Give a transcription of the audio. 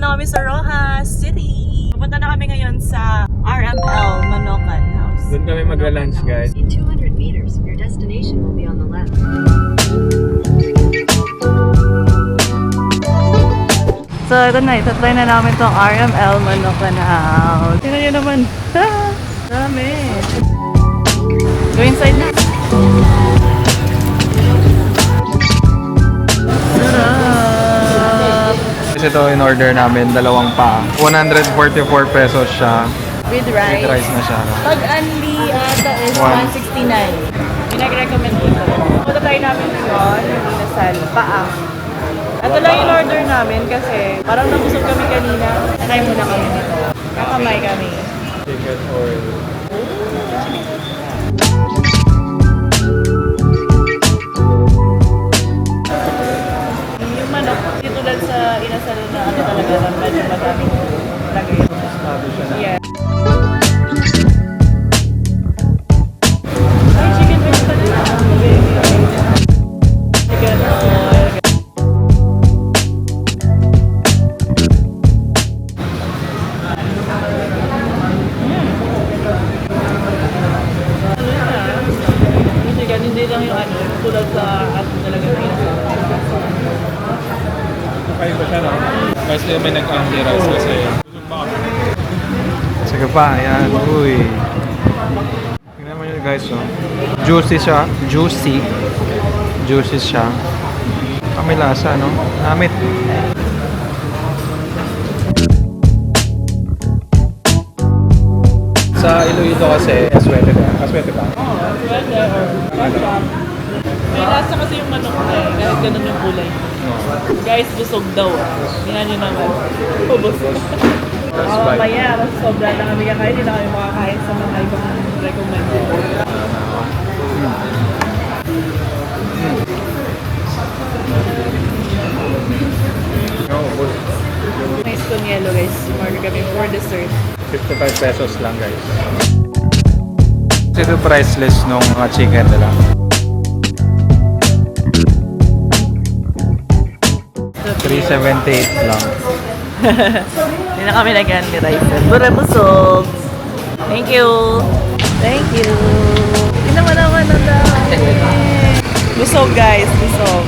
na kami sa Rojas City. Pupunta na kami ngayon sa RML Manokan House. Doon kami magla-lunch, guys. In 200 meters, your destination will be on the left. So, ito na. Itatry na namin itong RML Manokan House. Tingnan nyo naman. Dami. Go inside na. Sarap. Kasi ito in order namin, dalawang pa. 144 pesos siya. With rice. With rice na siya. Pag unli ata is 169. Pinag-recommend ko ito. Punta tayo namin ngayon, yung inasal, paang. Ito lang yung order namin kasi parang nabusog kami kanina. Try muna kami nito. Kakamay kami. Chicken oil. Yung manok, dito lang sa inasal na ano talaga lang, medyo madaming lagay. Sabi siya na. Yeah. Ay, chicken breast pa na. Chicken oil. Chicken, hindi lang yung ano, tulad sa ato talaga ng inasal. Kaya ba siya, no? Guys, may nag-anti rice kasi. Sige pa, ayan. Uy. Tingnan mo yun, guys, no? Juicy siya. Juicy. Juicy siya. May lasa, no? Amit. Sa Iloilo kasi, aswete ba? Aswete ba? Pwede or kasha. May lasa kasi yung manok na eh, kahit ganun yung kulay. Guys, busog daw. Tingnan nyo naman. Busog. Mamaya, mas sobra na kami kakain. Hindi na kami makakain sa mga ibang recommended. May sconielo guys. Order kami for dessert. 55 pesos lang, guys. Ito priceless nung chicken nila. 378 lang. Hindi na kami nag-hand ni rice. Pura busog. Thank you. Thank you. Hindi naman ang dami. Busog guys, busog.